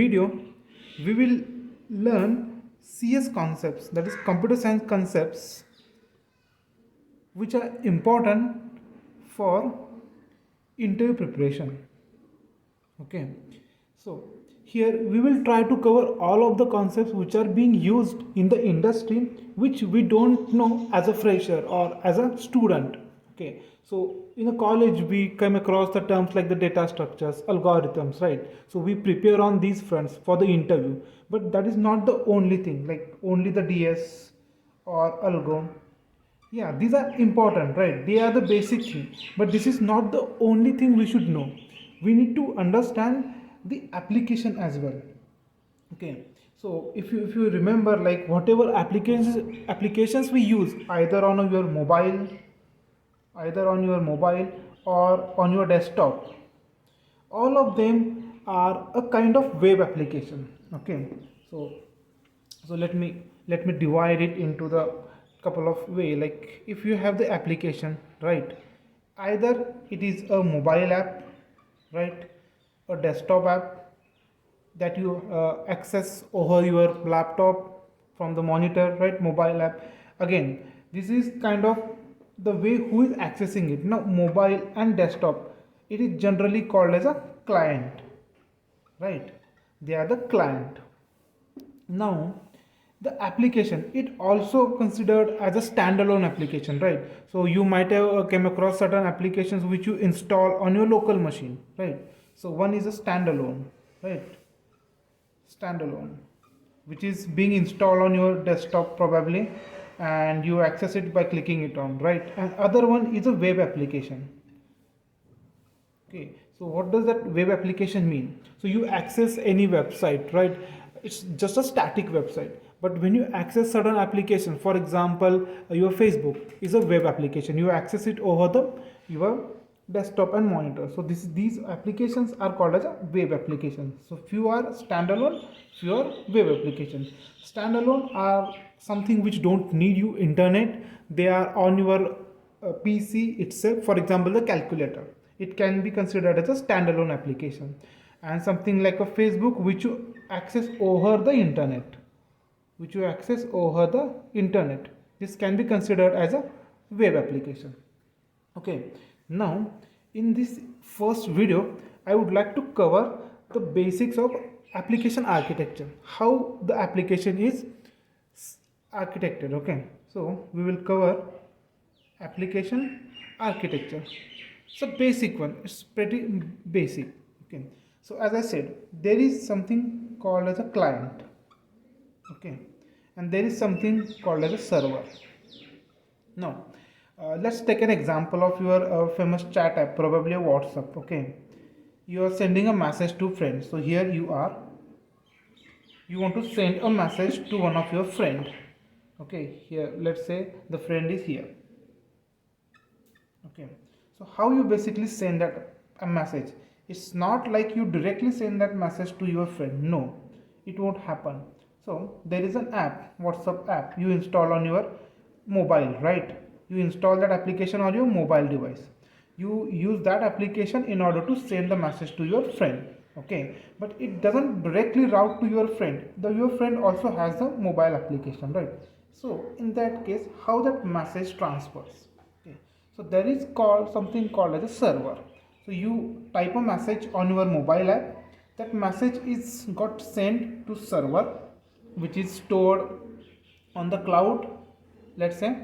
video, we will learn CS concepts, that is computer science concepts, which are important for interview preparation. Okay, so here we will try to cover all of the concepts which are being used in the industry, which we don't know as a fresher or as a student. Okay, so in a college we come across the terms like the data structures, algorithms, right? So we prepare on these fronts for the interview, but that is not the only thing, like only the DS or algo. Yeah, these are important, right? They are the basic thing, but this is not the only thing we should know. We need to understand the application as well. Okay, so if you remember, like whatever applications we use, either on your mobile or on your desktop, all of them are a kind of web application. Okay, so let me divide it into the couple of way. Like if you have the application, right, either it is a mobile app, right, a desktop app that you access over your laptop from the monitor, right, mobile app. Again, this is kind of the way who is accessing it. Now mobile and desktop, it is generally called as a client, right? They are the client. Now the application, it also considered as a standalone application, right? So you might have came across certain applications which you install on your local machine, right? So one is a standalone, right? Standalone, which is being installed on your desktop probably, and you access it by clicking it on, right? And other one is a web application. Okay, so what does that web application mean? So you access any website, right? It's just a static website. But when you access certain application, for example, your Facebook is a web application. You access it over your desktop and monitor. So these applications are called as a web application. So few are standalone, few are web applications. Standalone are something which don't need you internet. They are on your PC itself. For example, the calculator, it can be considered as a standalone application. And something like a Facebook, which you access over the internet, this can be considered as a web application. Okay, now in this first video I would like to cover the basics of application architecture, how the application is architected. Okay, so we will cover application architecture. It's a basic one, it's pretty basic. Okay, so as I said, there is something called as a client, okay, and there is something called as a server. Now let's take an example of your famous chat app, probably a WhatsApp. Okay, you are sending a message to friends. So here you want to send a message to one of your friend. Okay, here let's say the friend is here. Okay, so how you basically send that a message? It's not like you directly send that message to your friend. No, it won't happen. So there is an app, WhatsApp app, you install on your mobile, right? You install that application on your mobile device. You use that application in order to send the message to your friend. Okay, but it doesn't directly route to your friend. Your friend also has the mobile application, right? So in that case, how that message transfers? Okay, so there is something called as a server. So you type a message on your mobile app, that message is got sent to server, which is stored on the cloud. Let's say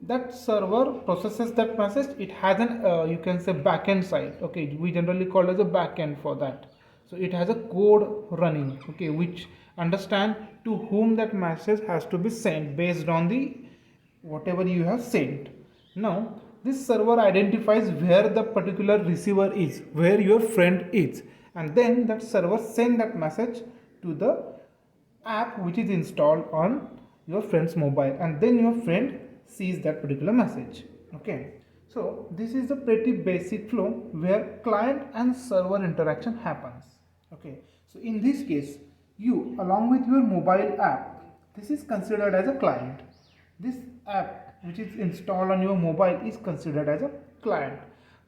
that server processes that message. It has an you can say backend side. Okay, we generally call it as a backend for that. So it has a code running, okay, which understand to whom that message has to be sent based on the whatever you have sent. Now this server identifies where the particular receiver is, where your friend is, and then that server send that message to the app which is installed on your friend's mobile, and then your friend sees that particular message. Okay, so this is the pretty basic flow where client and server interaction happens. Okay, so in this case, you along with your mobile app, this is considered as a client. This app which is installed on your mobile is considered as a client.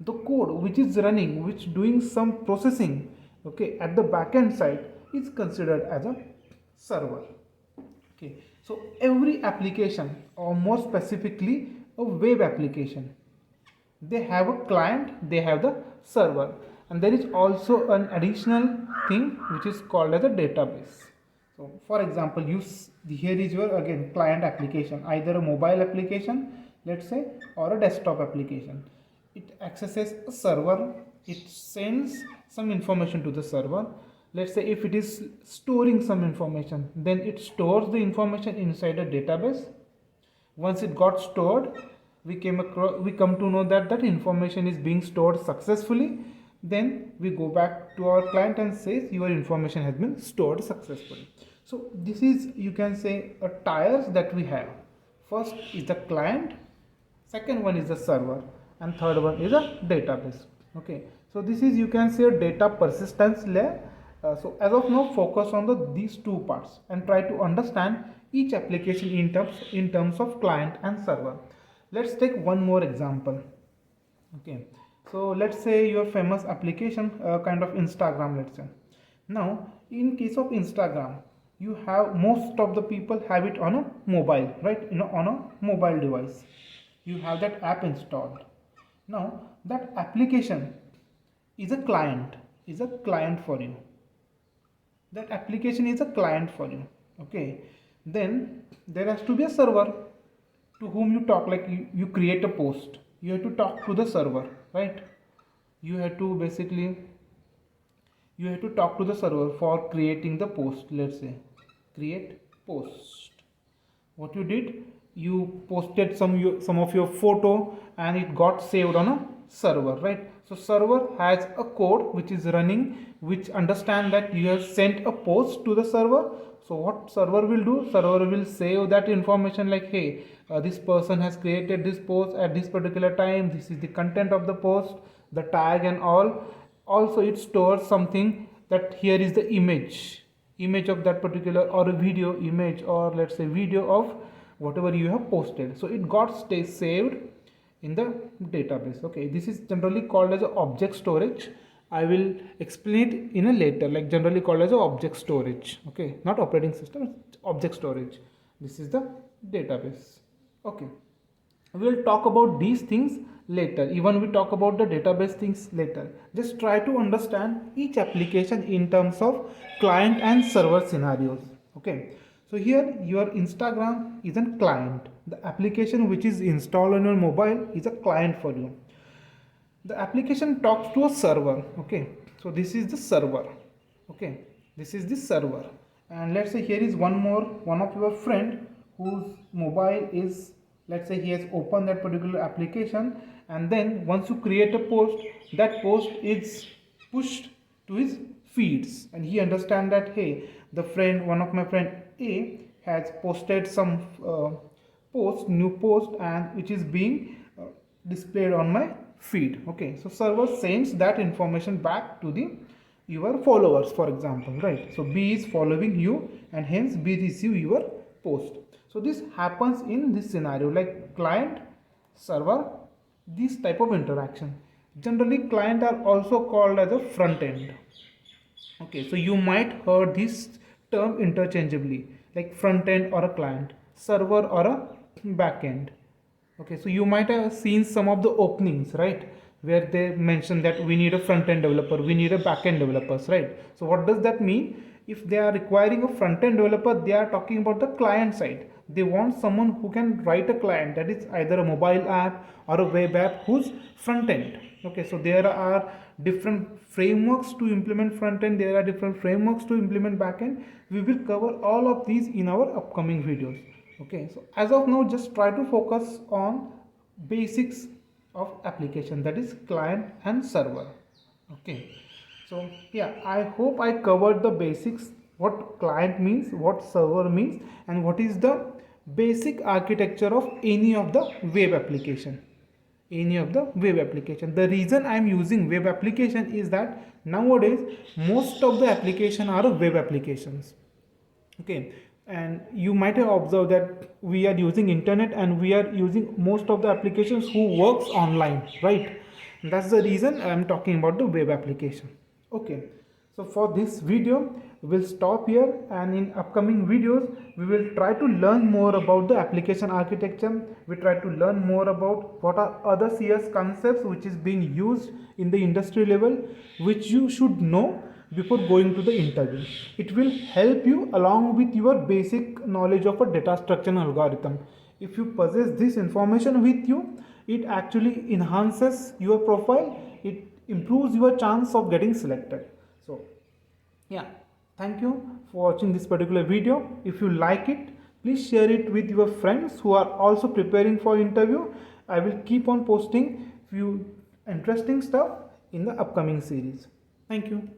The code which is running, which doing some processing, okay, at the backend side, is considered as a server. Okay, so every application, or more specifically a web application, they have a client, they have the server, and there is also an additional thing which is called as a database. So for example, here is your again client application, either a mobile application, let's say, or a desktop application. It accesses a server, it sends some information to the server. Let's say if it is storing some information, then it stores the information inside a database. Once it got stored, we come to know that that information is being stored successfully. Then we go back to our client and says your information has been stored successfully. So this is, you can say, a tiers that we have. First is the client, second one is the server, and third one is a database. Okay, so this is, you can say, a data persistence layer. So as of now, focus on these two parts and try to understand each application in terms of client and server. Let's take one more example. Okay, so let's say your famous application, kind of Instagram, let's say. Now in case of Instagram, you have, most of the people have it on a mobile, right? On a mobile device, you have that app installed. Now that application is a client for you. That application is a client for you. Okay, then there has to be a server to whom you talk. Like you create a post, you have to talk to the server, right? You have to talk to the server for creating the post. Let's say create post. What you did, you posted some of your photo and it got saved on a server, right? So server has a code which is running, which understand that you have sent a post to the server. So what server will do, server will save that information, like, hey, this person has created this post at this particular time, this is the content of the post, the tag and all. Also it stores something, that here is the image of that particular, or a video image, or let's say video of whatever you have posted. So it got saved in the database. Okay, this is generally called as a object storage. I will explain it in a later, like generally called as a object storage. Okay, not operating system, it's object storage. This is the database. Okay, we will talk about these things later. Even we talk about the database things later. Just try to understand each application in terms of client and server scenarios. Okay, so here your Instagram is a client. The application which is installed on your mobile is a client for you. The application talks to a server. Okay, so this is the server. Okay, this is the server. And let's say here is one of your friend whose mobile is, let's say he has opened that particular application, and then once you create a post, that post is pushed to his feeds, and he understand that, hey, one of my friend A has posted some new post, and which is being displayed on my feed. Okay, so server sends that information back to your followers, for example, right? So B is following you, and hence B receive your post. So this happens in this scenario, like client, server, this type of interaction. Generally client are also called as a front end. Okay, so you might heard this term interchangeably, like front end or a client, server or a back end. Okay, so you might have seen some of the openings, right, where they mention that we need a front end developer, we need a back end developers, right? So what does that mean? If they are requiring a front end developer, they are talking about the client side. They want someone who can write a client, that is either a mobile app or a web app whose front end. Okay, so there are different frameworks to implement front end, there are different frameworks to implement back end. We will cover all of these in our upcoming videos. Okay, so as of now, just try to focus on basics of application, that is client and server. Okay, so yeah, I hope I covered the basics, what client means, what server means, and what is the basic architecture of any of the web application. The reason I am using web application is that nowadays most of the application are web applications. Okay, and you might have observed that we are using internet, and we are using most of the applications who works online, right? That's the reason I am talking about the web application. Okay, so for this video we will stop here, and in upcoming videos we will try to learn more about the application architecture. We try to learn more about what are other CS concepts which is being used in the industry level, which you should know before going to the interview. It will help you along with your basic knowledge of a data structure and algorithm. If you possess this information with you, it actually enhances your profile, it improves your chance of getting selected. So yeah, thank you for watching this particular video. If you like it, please share it with your friends who are also preparing for interview. I will keep on posting few interesting stuff in the upcoming series. Thank you.